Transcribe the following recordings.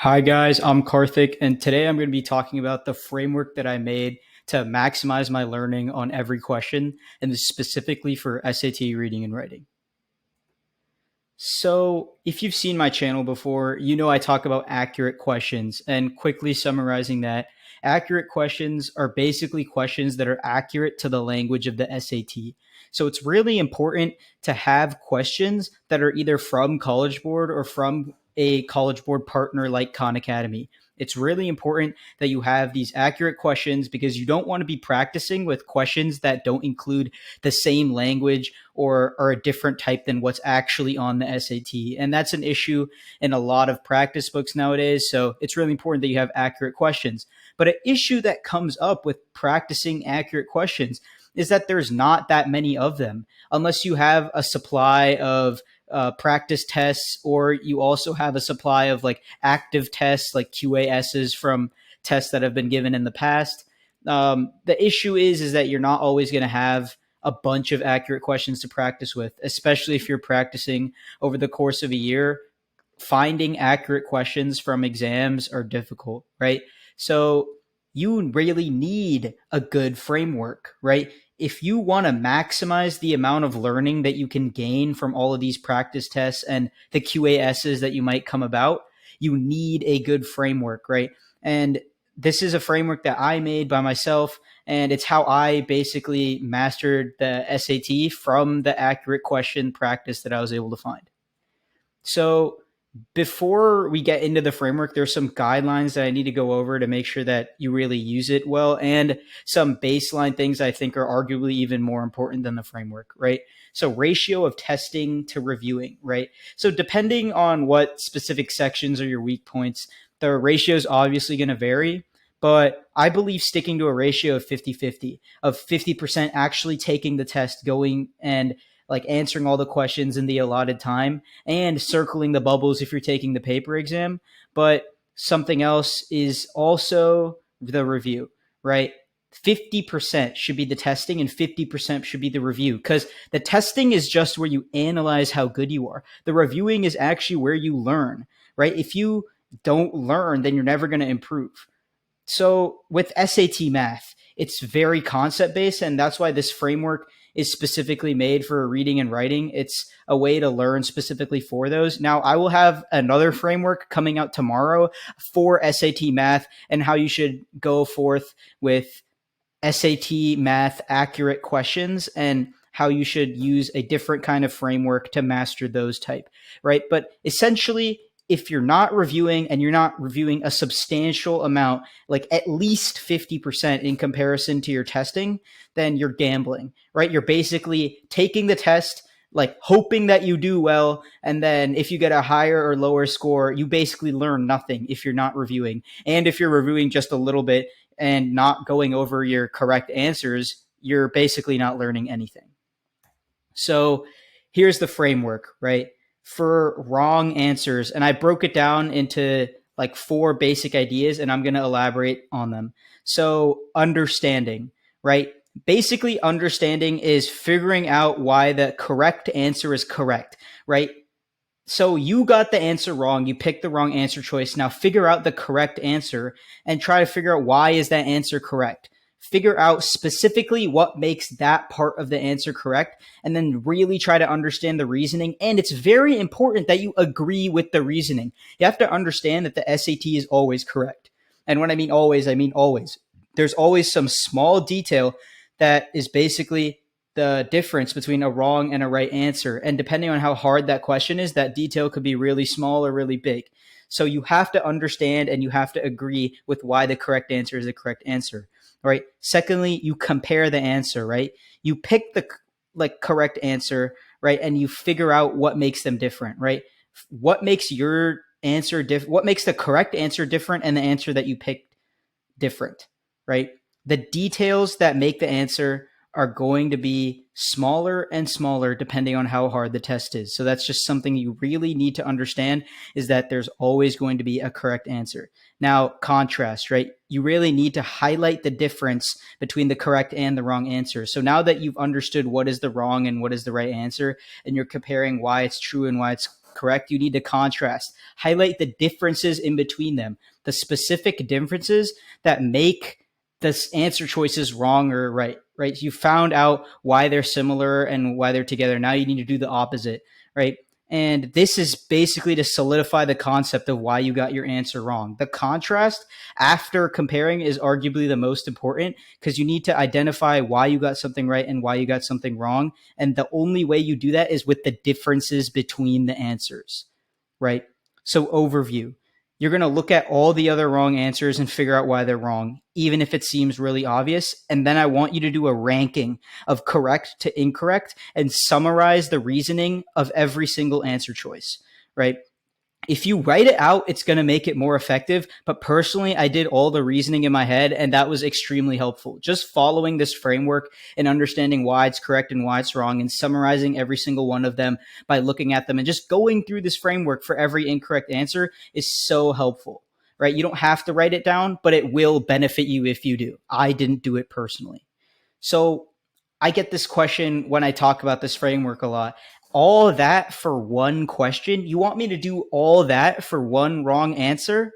Hi, guys. I'm Karthik, and today I'm going to be talking about the framework that I made to maximize my learning on every question, and this is specifically for SAT reading and writing. So, if you've seen my channel before, you know I talk about accurate questions, and quickly summarizing that, accurate questions are basically questions that are accurate to the language of the SAT. So, it's really important to have questions that are either from College Board or from a College Board partner like Khan Academy. It's really important that you have these accurate questions because you don't want to be practicing with questions that don't include the same language or are a different type than what's actually on the SAT. And that's an issue in a lot of practice books nowadays. So it's really important that you have accurate questions. But an issue that comes up with practicing accurate questions is that there's not that many of them unless you have a supply of practice tests, or you also have a supply of like active tests, like QASs from tests that have been given in the past. The issue is that you're not always going to have a bunch of accurate questions to practice with, especially if you're practicing over the course of a year. Finding accurate questions from exams are difficult, right? So you really need a good framework, right? If you want to maximize the amount of learning that you can gain from all of these practice tests and the QASs that you might come about, you need a good framework, right? And this is a framework that I made by myself, and it's how I basically mastered the SAT from the accurate question practice that I was able to find. So before we get into the framework, there's some guidelines that I need to go over to make sure that you really use it well, and some baseline things I think are arguably even more important than the framework, right? So ratio of testing to reviewing, right? So depending on what specific sections are your weak points, the ratio is obviously going to vary. But I believe sticking to a ratio of 50-50, of 50% actually taking the test, going and like answering all the questions in the allotted time and circling the bubbles if you're taking the paper exam. But something else is also the review, right? 50% should be the testing and 50% should be the review, because the testing is just where you analyze how good you are. The reviewing is actually where you learn, right? If you don't learn, then you're never going to improve. So with SAT math, it's very concept based, and that's why this framework is specifically made for reading and writing. It's a way to learn specifically for those. Now, I will have another framework coming out tomorrow for SAT math and how you should go forth with SAT math accurate questions, and how you should use a different kind of framework to master those type, right? But essentially, if you're not reviewing and you're not reviewing a substantial amount, like at least 50% in comparison to your testing, then you're gambling, right? You're basically taking the test, like hoping that you do well. And then if you get a higher or lower score, you basically learn nothing if you're not reviewing. And if you're reviewing just a little bit and not going over your correct answers, you're basically not learning anything. So here's the framework, right? For wrong answers, and I broke it down into like four basic ideas, and I'm going to elaborate on them. So, understanding, right? Basically, understanding is figuring out why the correct answer is correct, right? So you got the answer wrong, you picked the wrong answer choice. Now figure out the correct answer and try to figure out why is that answer correct. Figure out specifically what makes that part of the answer correct, and then really try to understand the reasoning. And it's very important that you agree with the reasoning. You have to understand that the SAT is always correct. And when I mean always. There's always some small detail that is basically the difference between a wrong and a right answer. And depending on how hard that question is, that detail could be really small or really big. So you have to understand and you have to agree with why the correct answer is the correct answer. Right. Secondly, you compare the answer, right? You pick the like correct answer, right? And you figure out what makes them different, right? What makes your answer different? What makes the correct answer different and the answer that you picked different, right? The details that make the answer are going to be smaller and smaller depending on how hard the test is. So that's just something you really need to understand, is that there's always going to be a correct answer. Now, contrast, right? You really need to highlight the difference between the correct and the wrong answer. So now that you've understood what is the wrong and what is the right answer, and you're comparing why it's true and why it's correct, you need to contrast, highlight the differences in between them, the specific differences that make the answer choices wrong or right, right? You found out why they're similar and why they're together. Now you need to do the opposite, right? And this is basically to solidify the concept of why you got your answer wrong. The contrast after comparing is arguably the most important because you need to identify why you got something right and why you got something wrong. And the only way you do that is with the differences between the answers, right? So, overview. You're going to look at all the other wrong answers and figure out why they're wrong, even if it seems really obvious. And then I want you to do a ranking of correct to incorrect and summarize the reasoning of every single answer choice, right? If you write it out, it's going to make it more effective. But personally, I did all the reasoning in my head, and that was extremely helpful. Just following this framework and understanding why it's correct and why it's wrong and summarizing every single one of them by looking at them and just going through this framework for every incorrect answer is so helpful, right? You don't have to write it down, but it will benefit you if you do. I didn't do it personally. So I get this question when I talk about this framework a lot. All that for one question? You want me to do all that for one wrong answer?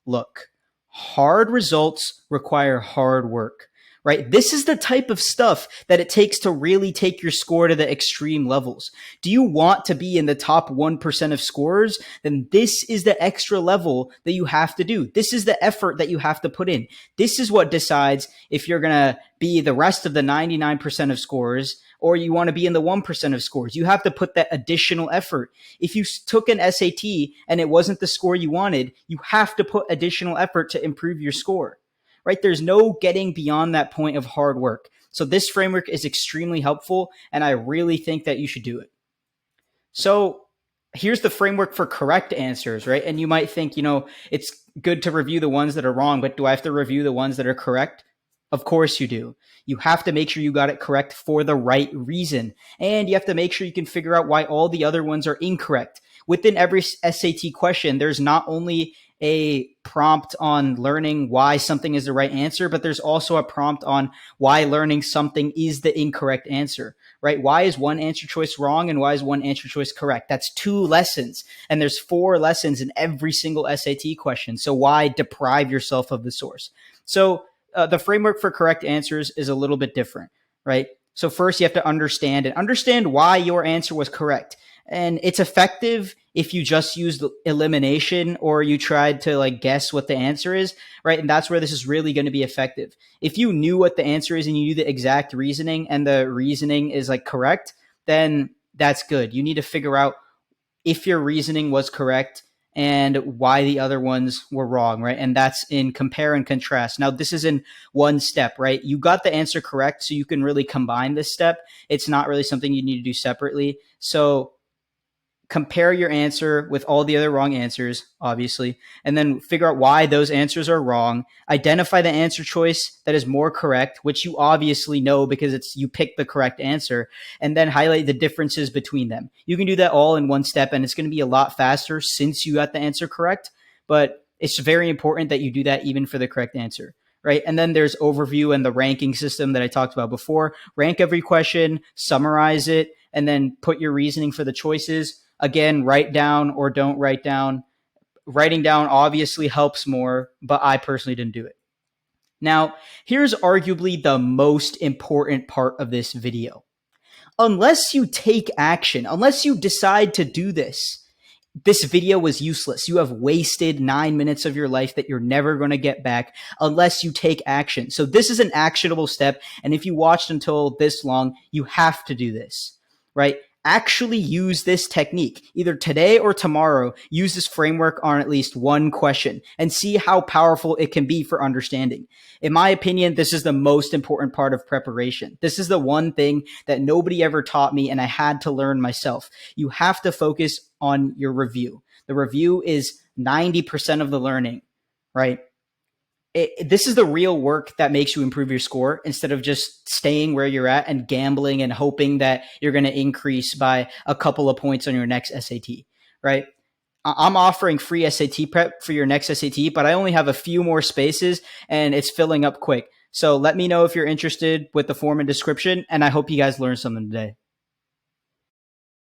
Look, hard results require hard work, right? This is the type of stuff that it takes to really take your score to the extreme levels. Do you want to be in the top 1% of scorers? Then this is the extra level that you have to do. This is the effort that you have to put in. This is what decides if you're going to be the rest of the 99% of scorers or you want to be in the 1% of scores. You have to put that additional effort. If you took an SAT and it wasn't the score you wanted, you have to put additional effort to improve your score, right? There's no getting beyond that point of hard work. So this framework is extremely helpful, and I really think that you should do it. So here's the framework for correct answers, right? And you might think, it's good to review the ones that are wrong, but do I have to review the ones that are correct? Of course you do. You have to make sure you got it correct for the right reason. And you have to make sure you can figure out why all the other ones are incorrect. Within every SAT question, there's not only a prompt on learning why something is the right answer, but there's also a prompt on why learning something is the incorrect answer, right? Why is one answer choice wrong and why is one answer choice correct? That's 2 lessons. And there's 4 lessons in every single SAT question. So why deprive yourself of the source? So the framework for correct answers is a little bit different, right? So first you have to understand why your answer was correct. And it's effective if you just used elimination or you tried to guess what the answer is, right? And that's where this is really going to be effective. If you knew what the answer is and you knew the exact reasoning and the reasoning is correct, then that's good. You need to figure out if your reasoning was correct and why the other ones were wrong, right? And that's in compare and contrast. Now, this is in one step, right? You got the answer correct, so you can really combine this step. It's not really something you need to do separately. So compare your answer with all the other wrong answers, obviously, and then figure out why those answers are wrong. Identify the answer choice that is more correct, which you obviously know because you picked the correct answer, and then highlight the differences between them. You can do that all in one step, and it's going to be a lot faster since you got the answer correct, but it's very important that you do that even for the correct answer, right? And then there's overview and the ranking system that I talked about before. Rank every question, summarize it, and then put your reasoning for the choices. Again, write down or don't write down. Writing down obviously helps more, but I personally didn't do it. Now, here's arguably the most important part of this video. Unless you take action, unless you decide to do this video was useless. You have wasted 9 minutes of your life that you're never going to get back unless you take action. So this is an actionable step. And if you watched until this long, you have to do this, right? Actually use this technique either today or tomorrow. Use this framework on at least one question and see how powerful it can be for understanding. In my opinion, this is the most important part of preparation. This is the one thing that nobody ever taught me and I had to learn myself. You have to focus on your review. The review is 90% of the learning, right? This is the real work that makes you improve your score instead of just staying where you're at and gambling and hoping that you're going to increase by a couple of points on your next SAT, right? I'm offering free SAT prep for your next SAT, but I only have a few more spaces and it's filling up quick. So let me know if you're interested with the form and description, and I hope you guys learned something today.